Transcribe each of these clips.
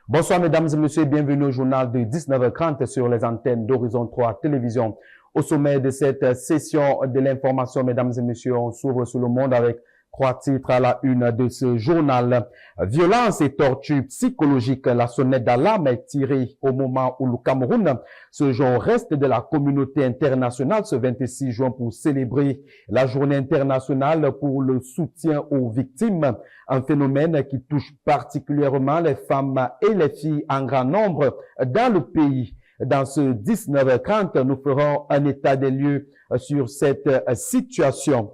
Bonsoir mesdames et messieurs, bienvenue au journal de 19h30 sur les antennes d'Horizon 3 Télévision. Au sommet de cette session de l'information, mesdames et messieurs, on s'ouvre sur le monde avec 3 titres à la une de ce journal. Violence et torture psychologique, la sonnette d'alarme est tirée au moment où le Cameroun se joint au reste de la communauté internationale ce 26 juin pour célébrer la journée internationale pour le soutien aux victimes, un phénomène qui touche particulièrement les femmes et les filles en grand nombre dans le pays. Dans ce 19h30, nous ferons un état des lieux sur cette situation.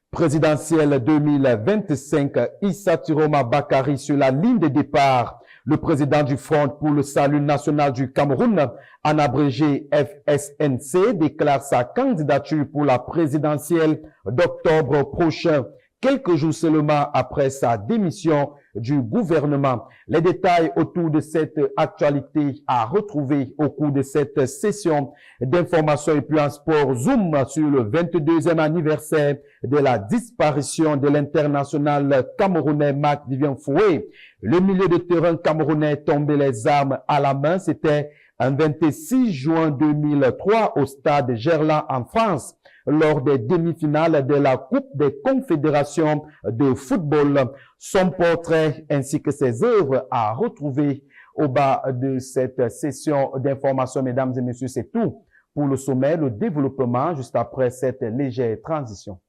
Présidentielle 2025, Issa Tiroma Bakari sur la ligne de départ. Le président du Front pour le salut national du Cameroun, en abrégé FSNC, déclare sa candidature pour la présidentielle d'octobre prochain, quelques jours seulement après sa démission du gouvernement. Les détails autour de cette actualité à retrouver au cours de cette session d'information et puis en sport. Zoom sur le 22e anniversaire de la disparition de l'international camerounais Marc-Vivien Foué. Le milieu de terrain camerounais est tombé les armes à la main. C'était un 26 juin 2003 au stade Gerland en France, lors des demi-finales de la Coupe des Confédérations de football. Son portrait ainsi que ses œuvres à retrouver au bas de cette session d'information. Mesdames et messieurs, c'est tout pour le sommet, le développement juste après cette légère transition.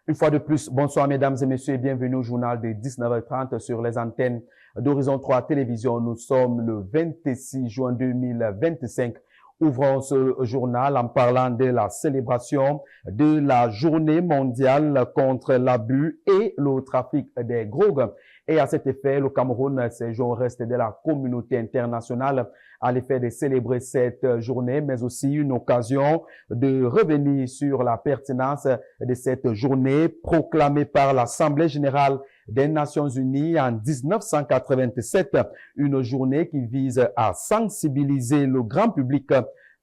Une fois de plus, bonsoir mesdames et messieurs et bienvenue au journal de 19h30 sur les antennes d'Horizon 3 Télévision. Nous sommes le 26 juin 2025. Ouvrons ce journal en parlant de la célébration de la journée mondiale contre l'abus et le trafic des drogues. Et à cet effet, le Cameroun s'est joint au reste de la communauté internationale à l'effet de célébrer cette journée, mais aussi une occasion de revenir sur la pertinence de cette journée proclamée par l'Assemblée générale des Nations unies en 1987, une journée qui vise à sensibiliser le grand public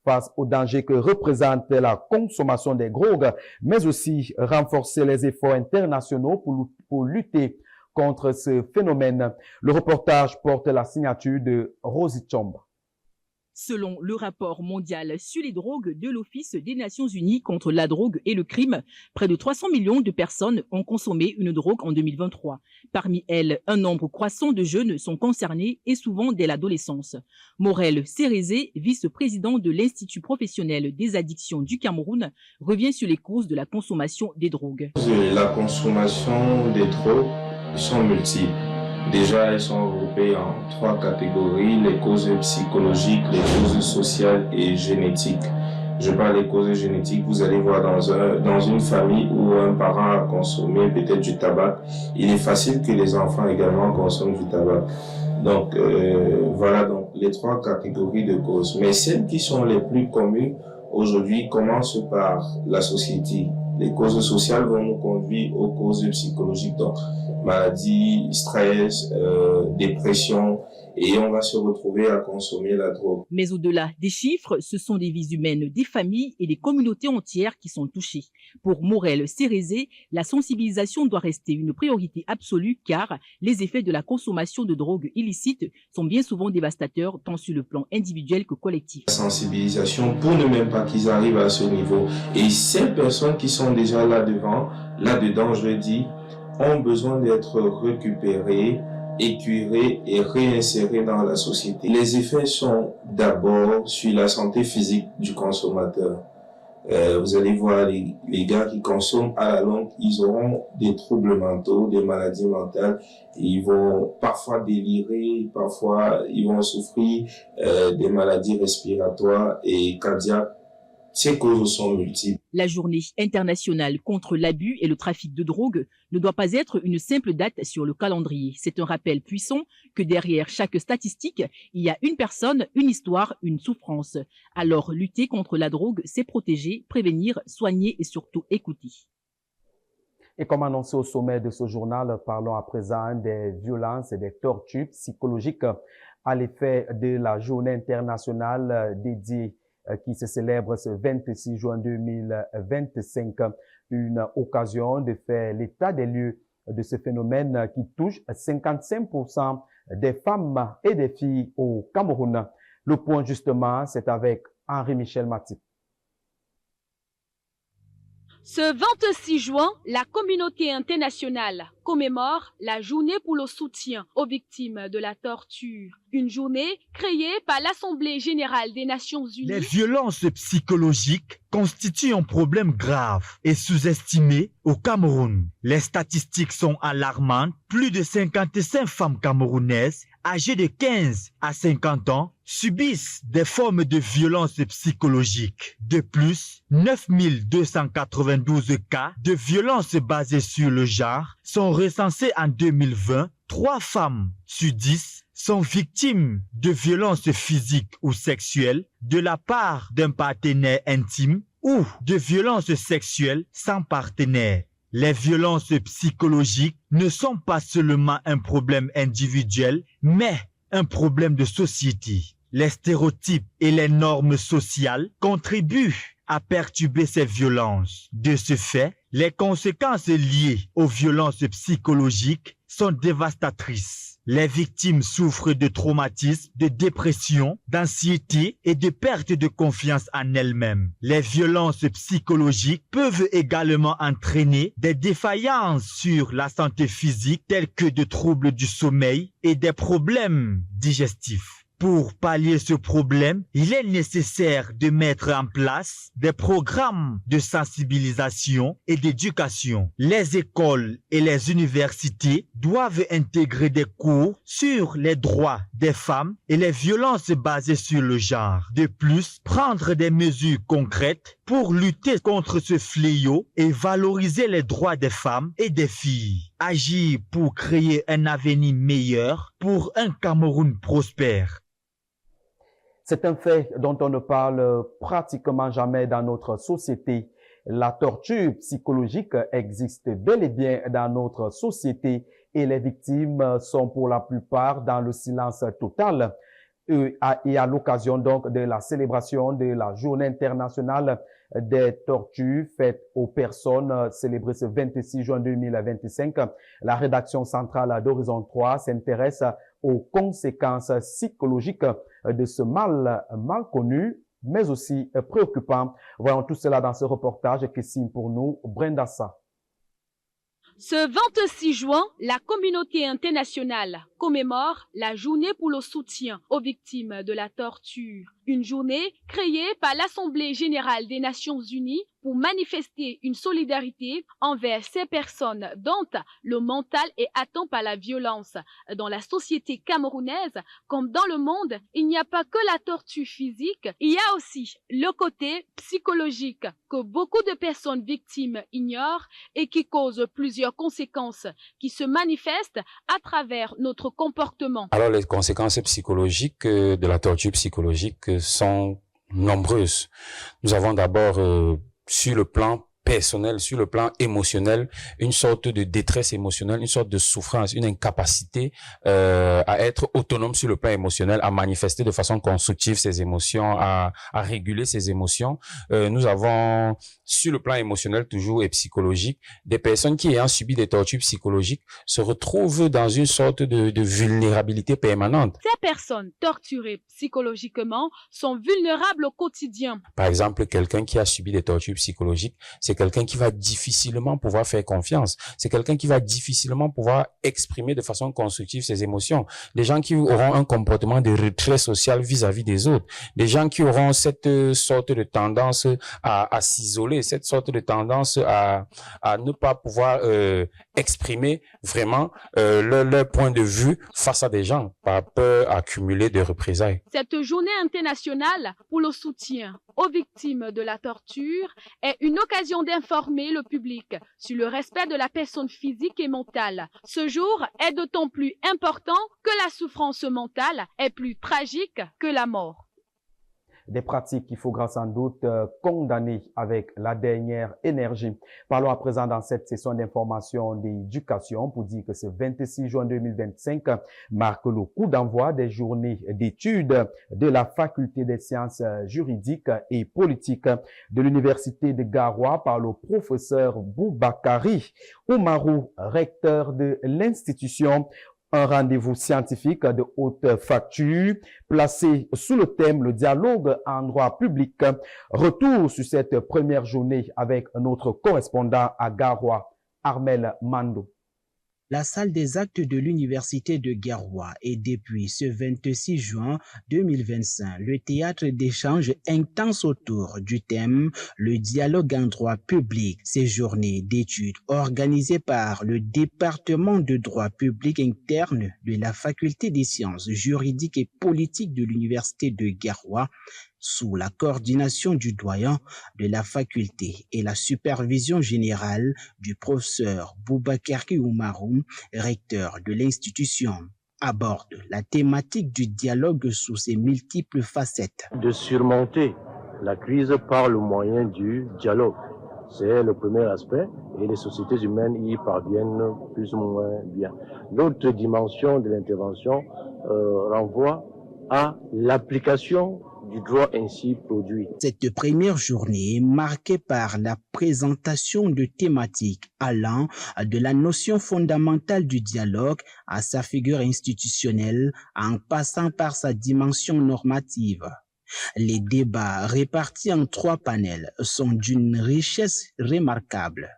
face aux dangers que représente la consommation des drogues, mais aussi renforcer les efforts internationaux pour lutter contre ce phénomène. Le reportage porte la signature de Rosie Chomba. Selon le rapport mondial sur les drogues de l'Office des Nations Unies contre la drogue et le crime, près de 300 millions de personnes ont consommé une drogue en 2023. Parmi elles, un nombre croissant de jeunes sont concernés et souvent dès l'adolescence. Morel Cérézé, vice-président de l'Institut professionnel des addictions du Cameroun, revient sur les causes de la consommation des drogues. La consommation des drogues sont multiples. Déjà, elles sont regroupées en 3 catégories, les causes psychologiques, les causes sociales et génétiques. Je parle des causes génétiques, vous allez voir dans une famille où un parent a consommé peut-être du tabac, il est facile que les enfants également consomment du tabac. Donc, voilà donc les 3 catégories de causes. Mais celles qui sont les plus communes aujourd'hui commencent par la société. Les causes sociales vont nous conduire aux causes psychologiques, donc maladie, stress, dépression, et on va se retrouver à consommer la drogue. Mais au-delà des chiffres, ce sont des vies humaines, des familles et des communautés entières qui sont touchées. Pour Morel Cérézé, la sensibilisation doit rester une priorité absolue car les effets de la consommation de drogue illicite sont bien souvent dévastateurs tant sur le plan individuel que collectif. La sensibilisation pour ne même pas qu'ils arrivent à ce niveau. Et ces personnes qui sont déjà là-dedans, je dis, ont besoin d'être récupérés, écurés et réinsérés dans la société. Les effets sont d'abord sur la santé physique du consommateur. Vous allez voir les gars qui consomment à la longue, ils auront des troubles mentaux, des maladies mentales, ils vont parfois délirer, parfois ils vont souffrir des maladies respiratoires et cardiaques. Ces causes sont multiples. La journée internationale contre l'abus et le trafic de drogue ne doit pas être une simple date sur le calendrier. C'est un rappel puissant que derrière chaque statistique, il y a une personne, une histoire, une souffrance. Alors, lutter contre la drogue, c'est protéger, prévenir, soigner et surtout écouter. Et comme annoncé au sommet de ce journal, parlons à présent des violences et des tortures psychologiques à l'effet de la journée internationale dédiée qui se célèbre ce 26 juin 2025. Une occasion de faire l'état des lieux de ce phénomène qui touche 55% des femmes et des filles au Cameroun. Le point justement, c'est avec Henri-Michel Matip. Ce 26 juin, la communauté internationale commémore la journée pour le soutien aux victimes de la torture. Une journée créée par l'Assemblée générale des Nations unies. Les violences psychologiques constituent un problème grave et sous-estimé au Cameroun. Les statistiques sont alarmantes. Plus de 55 femmes camerounaises âgées de 15 à 50 ans subissent des formes de violences psychologiques. De plus, 9292 cas de violences basées sur le genre sont recensés en 2020. 3 femmes sur 10 sont victimes de violences physiques ou sexuelles de la part d'un partenaire intime ou de violences sexuelles sans partenaire. Les violences psychologiques ne sont pas seulement un problème individuel, mais un problème de société. Les stéréotypes et les normes sociales contribuent à perturber ces violences. De ce fait, les conséquences liées aux violences psychologiques sont dévastatrices. Les victimes souffrent de traumatisme, de dépression, d'anxiété et de perte de confiance en elles-mêmes. Les violences psychologiques peuvent également entraîner des défaillances sur la santé physique telles que des troubles du sommeil et des problèmes digestifs. Pour pallier ce problème, il est nécessaire de mettre en place des programmes de sensibilisation et d'éducation. Les écoles et les universités doivent intégrer des cours sur les droits des femmes et les violences basées sur le genre. De plus, prendre des mesures concrètes pour lutter contre ce fléau et valoriser les droits des femmes et des filles. Agir pour créer un avenir meilleur pour un Cameroun prospère. C'est un fait dont on ne parle pratiquement jamais dans notre société. La torture psychologique existe bel et bien dans notre société et les victimes sont pour la plupart dans le silence total. Et à l'occasion donc de la célébration de la Journée internationale des tortures faites aux personnes célébrée ce 26 juin 2025, la rédaction centrale d'Horizon 3 s'intéresse aux conséquences psychologiques de ce mal connu, mais aussi préoccupant. Voyons tout cela dans ce reportage qui signe pour nous Brenda Sa. Ce 26 juin, la communauté internationale commémore la journée pour le soutien aux victimes de la torture. Une journée créée par l'Assemblée générale des Nations unies pour manifester une solidarité envers ces personnes dont le mental est atteint par la violence. Dans la société camerounaise, comme dans le monde, il n'y a pas que la torture physique, il y a aussi le côté psychologique que beaucoup de personnes victimes ignorent et qui cause plusieurs conséquences qui se manifestent à travers notre comportement. Alors les conséquences psychologiques de la torture psychologique sont nombreuses. Nous avons d'abord sur le plan personnel, sur le plan émotionnel, une sorte de détresse émotionnelle, une sorte de souffrance, une incapacité à être autonome sur le plan émotionnel, à manifester de façon constructive ses émotions, à réguler ses émotions. Nous avons sur le plan émotionnel toujours et psychologique, des personnes qui ayant subi des tortures psychologiques se retrouvent dans une sorte de vulnérabilité permanente. Ces personnes torturées psychologiquement sont vulnérables au quotidien. Par exemple, quelqu'un qui a subi des tortures psychologiques, c'est quelqu'un qui va difficilement pouvoir faire confiance. C'est quelqu'un qui va difficilement pouvoir exprimer de façon constructive ses émotions. Des gens qui auront un comportement de retrait social vis-à-vis des autres. Des gens qui auront cette sorte de tendance à s'isoler, cette sorte de tendance à ne pas pouvoir exprimer vraiment leur point de vue face à des gens par peur à cumuler de représailles. Cette journée internationale pour le soutien aux victimes de la torture est une occasion d'informer le public sur le respect de la personne physique et mentale. Ce jour est d'autant plus important que la souffrance mentale est plus tragique que la mort. Des pratiques qu'il faudra sans doute condamner avec la dernière énergie. Parlons à présent dans cette session d'information d'éducation pour dire que ce 26 juin 2025 marque le coup d'envoi des journées d'études de la faculté des sciences juridiques et politiques de l'université de Garoua par le professeur Boubakari Oumarou, recteur de l'institution. Un rendez-vous scientifique de haute facture placé sous le thème le dialogue en droit public. Retour sur cette première journée avec notre correspondant à Garoua, Armel Mando. La salle des actes de l'université de Garoua est depuis ce 26 juin 2025 le théâtre d'échanges intenses autour du thème le dialogue en droit public. Ces journées d'études organisées par le département de droit public interne de la faculté des sciences juridiques et politiques de l'université de Garoua sous la coordination du doyen de la faculté et la supervision générale du professeur Boubakari Oumarou, recteur de l'institution, aborde la thématique du dialogue sous ses multiples facettes. De surmonter la crise par le moyen du dialogue. C'est le premier aspect et les sociétés humaines y parviennent plus ou moins bien. L'autre dimension de l'intervention renvoie à l'application du droit ainsi produit. Cette première journée est marquée par la présentation de thématiques allant de la notion fondamentale du dialogue à sa figure institutionnelle en passant par sa dimension normative. Les débats répartis en 3 panels sont d'une richesse remarquable.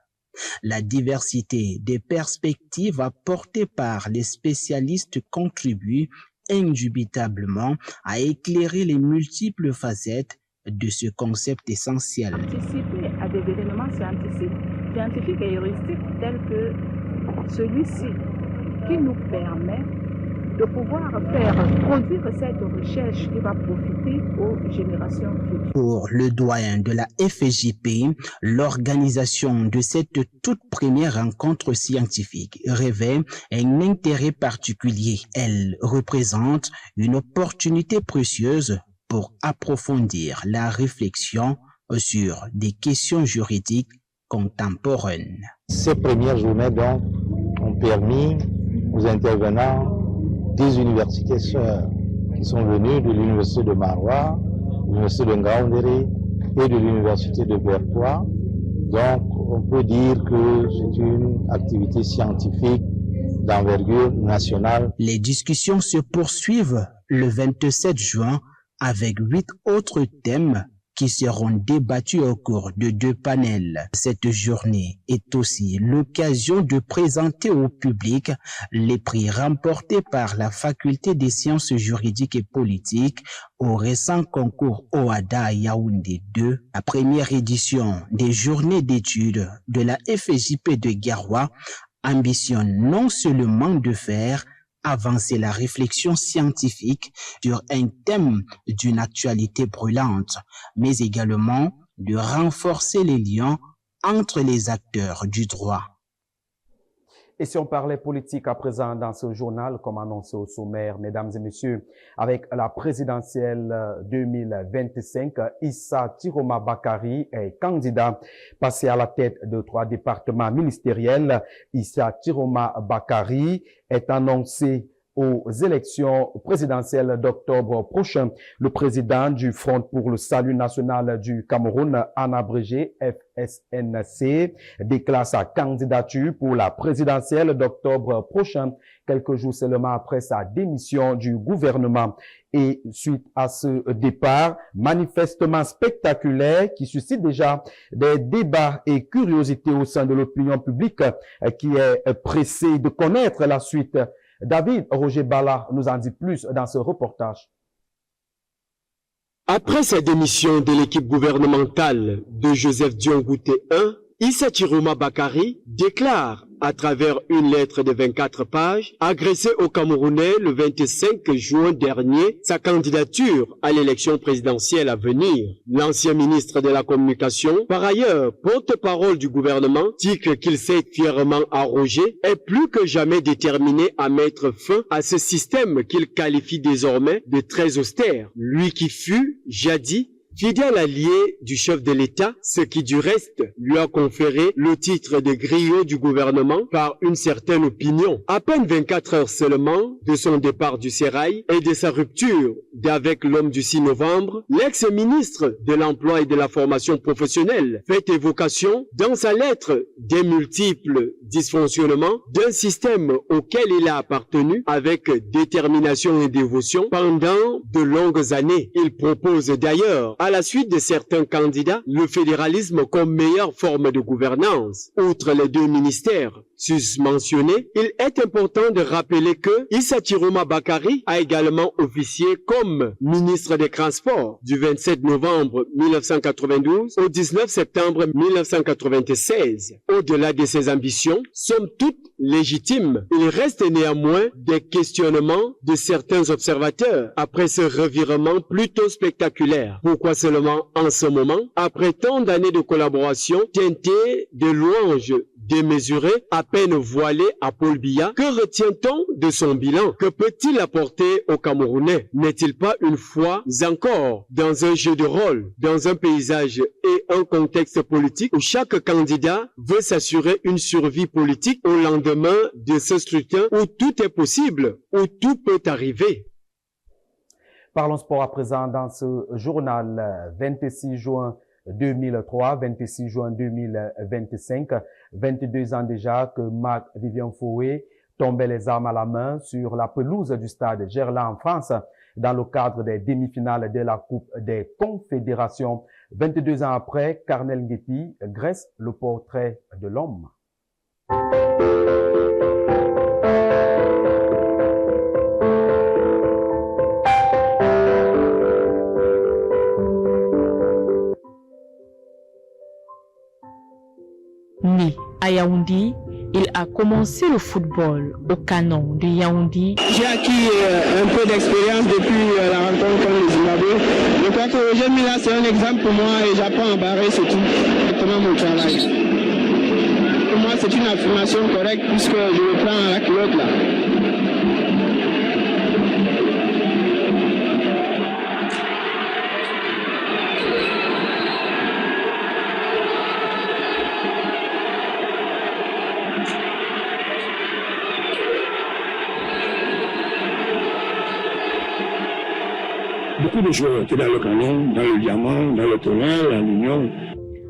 La diversité des perspectives apportées par les spécialistes contribue indubitablement à éclairer les multiples facettes de ce concept essentiel. Participer à des événements scientifiques et heuristiques tels que celui-ci, qui nous permet de pouvoir faire produire cette recherche qui va profiter aux générations futures. Pour le doyen de la FJP, l'organisation de cette toute première rencontre scientifique revêt un intérêt particulier. Elle représente une opportunité précieuse pour approfondir la réflexion sur des questions juridiques contemporaines. Ces premières journées donc ont permis aux intervenants des universités sœurs qui sont venues de l'université de Maroua, de l'université de Ngaoundéré et de l'université de Bertois. Donc on peut dire que c'est une activité scientifique d'envergure nationale. Les discussions se poursuivent le 27 juin avec 8 autres thèmes qui seront débattus au cours de 2 panels. Cette journée est aussi l'occasion de présenter au public les prix remportés par la faculté des sciences juridiques et politiques au récent concours OADA Yaoundé 2, la première édition des journées d'études de la FJP de Garoua ambitionne non seulement de faire avancer la réflexion scientifique sur un thème d'une actualité brûlante, mais également de renforcer les liens entre les acteurs du droit. Et si on parlait politique à présent dans ce journal, comme annoncé au sommaire, mesdames et messieurs, avec la présidentielle 2025, Issa Tiroma Bakari est candidat passé à la tête de 3 départements ministériels. Issa Tiroma Bakari est annoncé aux élections présidentielles d'octobre prochain. Le président du Front pour le salut national du Cameroun, en abrégé FSNC, déclare sa candidature pour la présidentielle d'octobre prochain, quelques jours seulement après sa démission du gouvernement. Et suite à ce départ manifestement spectaculaire qui suscite déjà des débats et curiosités au sein de l'opinion publique qui est pressée de connaître la suite, David Roger Bala nous en dit plus dans ce reportage. Après sa démission de l'équipe gouvernementale de Joseph Diongouté I, Issa Tiroma Bakari déclare à travers une lettre de 24 pages, adressée aux Camerounais le 25 juin dernier, sa candidature à l'élection présidentielle à venir. L'ancien ministre de la Communication, par ailleurs porte-parole du gouvernement, dit qu'il s'est fièrement arrogé, est plus que jamais déterminé à mettre fin à ce système qu'il qualifie désormais de très austère. Lui qui fut, jadis, fidèle allié du chef de l'État, ce qui du reste lui a conféré le titre de griot du gouvernement par une certaine opinion. À peine 24 heures seulement de son départ du sérail et de sa rupture d'avec l'homme du 6 novembre, l'ex-ministre de l'Emploi et de la Formation professionnelle fait évocation dans sa lettre des multiples dysfonctionnements d'un système auquel il a appartenu avec détermination et dévotion pendant de longues années. Il propose d'ailleurs, à la suite de certains candidats, le fédéralisme comme meilleure forme de gouvernance. Outre les deux ministères susmentionnés, il est important de rappeler que Issa Chiroma Bakari a également officié comme ministre des Transports du 27 novembre 1992 au 19 septembre 1996. Au-delà de ses ambitions, somme toute légitimes, il reste néanmoins des questionnements de certains observateurs après ce revirement plutôt spectaculaire. Pourquoi seulement en ce moment, après tant d'années de collaboration teintées de louanges démesurées, à peine voilées à Paul Biya, que retient-on de son bilan? Que peut-il apporter aux Camerounais? N'est-il pas une fois encore dans un jeu de rôle, dans un paysage et un contexte politique où chaque candidat veut s'assurer une survie politique au lendemain de ce scrutin où tout est possible, où tout peut arriver? Parlons sport à présent dans ce journal 26 juin 2003, 26 juin 2025, 22 ans déjà que Marc-Vivien Foé tombait les armes à la main sur la pelouse du stade Gerland en France dans le cadre des demi-finales de la Coupe des Confédérations. 22 ans après, Carnel Nguepi dresse le portrait de l'homme. Né à Yaoundé, il a commencé le football au canon de Yaoundé. J'ai acquis un peu d'expérience depuis la rencontre contre le Zimbabwe. Je crois que aujourd'hui là c'est un exemple pour moi et j'apprends à barrer, c'est tout. Exactement mon travail. Pour moi c'est une affirmation correcte puisque je le prends à la culotte là. Beaucoup de joueurs étaient dans le canon, dans le diamant, dans le tonnerre, dans l'union.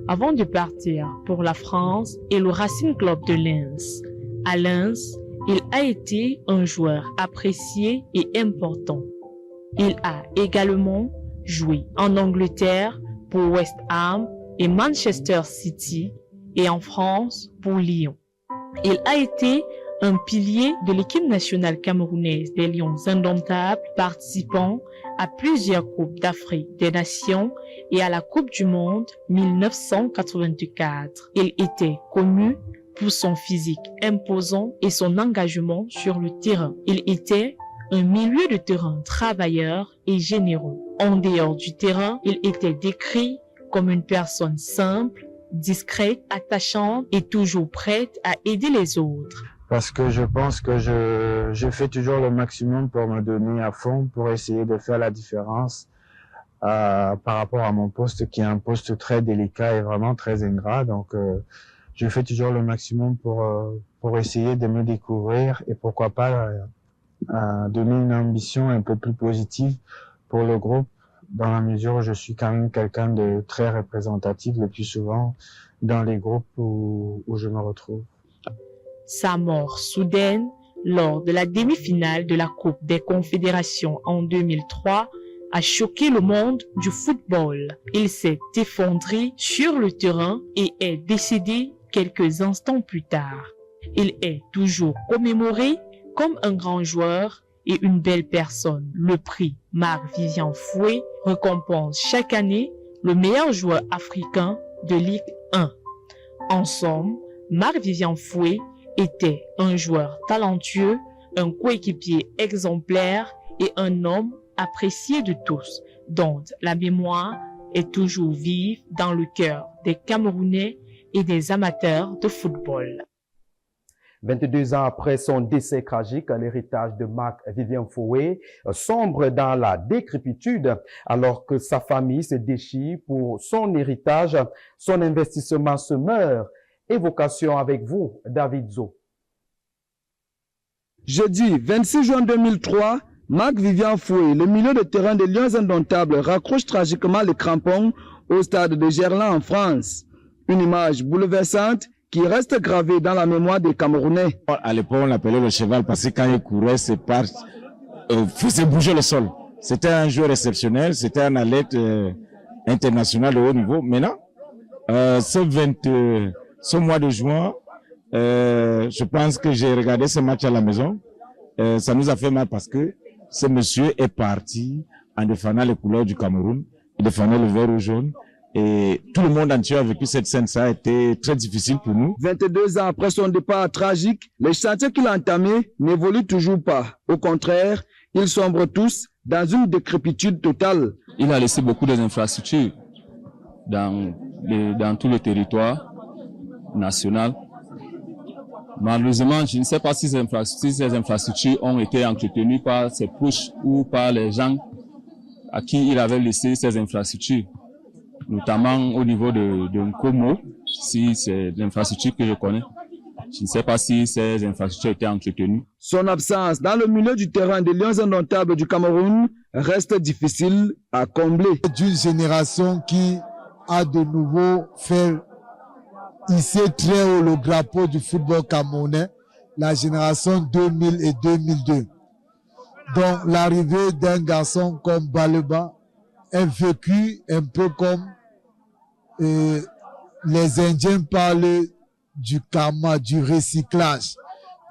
Avant de partir pour la France et le Racing Club de Lens. À Lens, il a été un joueur apprécié et important. Il a également joué en Angleterre pour West Ham et Manchester City et en France pour Lyon. Il a été un pilier de l'équipe nationale camerounaise des Lions indomptables, participant à plusieurs Coupes d'Afrique des Nations et à la Coupe du Monde 1984. Il était connu pour son physique imposant et son engagement sur le terrain. Il était un milieu de terrain travailleur et généreux. En dehors du terrain, il était décrit comme une personne simple, discrète, attachante et toujours prête à aider les autres. Parce que je pense que je fais toujours le maximum pour me donner à fond, pour essayer de faire la différence par rapport à mon poste qui est un poste très délicat et vraiment très ingrat. Donc, je fais toujours le maximum pour essayer de me découvrir et pourquoi pas donner une ambition un peu plus positive pour le groupe, dans la mesure où je suis quand même quelqu'un de très représentatif le plus souvent dans les groupes où je me retrouve. Sa mort soudaine lors de la demi-finale de la Coupe des Confédérations en 2003 a choqué le monde du football. Il s'est effondré sur le terrain et est décédé quelques instants plus tard. Il est toujours commémoré comme un grand joueur et une belle personne. Le prix Marc-Vivien Foé récompense chaque année le meilleur joueur africain de Ligue 1. En somme, Marc-Vivien Foé était un joueur talentueux, un coéquipier exemplaire et un homme apprécié de tous, dont la mémoire est toujours vive dans le cœur des Camerounais et des amateurs de football. 22 ans après son décès tragique, l'héritage de Marc-Vivien Foué sombre dans la décrépitude alors que sa famille se déchire pour son héritage. Son investissement se meurt. Évocation avec vous, David Zo. Jeudi 26 juin 2003, Marc-Vivien Foué, le milieu de terrain des Lions Indomptables, raccroche tragiquement les crampons au stade de Gerland en France. Une image bouleversante qui reste gravée dans la mémoire des Camerounais. À l'époque, on l'appelait le cheval parce que quand il courait, faisait bouger le sol. C'était un joueur exceptionnel, c'était un athlète international de haut niveau. Maintenant, ce mois de juin, je pense que j'ai regardé ce match à la maison. Ça nous a fait mal parce que ce monsieur est parti en défendant les couleurs du Cameroun. Il défendait le vert ou jaune. Et tout le monde entier a vécu cette scène. Ça a été très difficile pour nous. 22 ans après son départ tragique, les chantiers qu'il a entamés n'évoluent toujours pas. Au contraire, ils sombrent tous dans une décrépitude totale. Il a laissé beaucoup d'infrastructures dans tout le territoire national. Malheureusement, je ne sais pas si ces infrastructures ont été entretenues par ses proches ou par les gens à qui il avait laissé ces infrastructures, notamment au niveau de Nkomo, si c'est l'infrastructure que je connais. Je ne sais pas si ces infrastructures étaient entretenues. Son absence dans le milieu du terrain des Lions Indomptables du Cameroun reste difficile à combler. D'une génération qui a de nouveau fait hisser très haut le drapeau du football camerounais, la génération 2000 et 2002. Donc l'arrivée d'un garçon comme Baleba est vécu un peu comme les Indiens parlent du karma, du recyclage.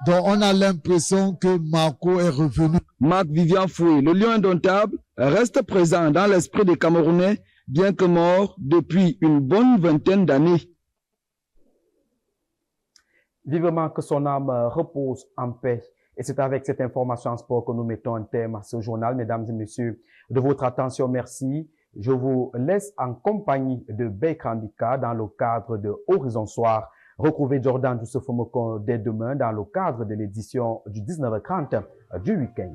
Donc on a l'impression que Marco est revenu. Marc-Vivien Foué, le lion indomptable, reste présent dans l'esprit des Camerounais, bien que mort depuis une bonne vingtaine d'années. Vivement que son âme repose en paix. Et c'est avec cette information en sport que nous mettons un terme à ce journal. Mesdames et messieurs, de votre attention, merci. Je vous laisse en compagnie de Bekrandika dans le cadre de Horizon Soir. Retrouvez Jordan Doucefomoko dès demain dans le cadre de l'édition du 19h30 du week-end.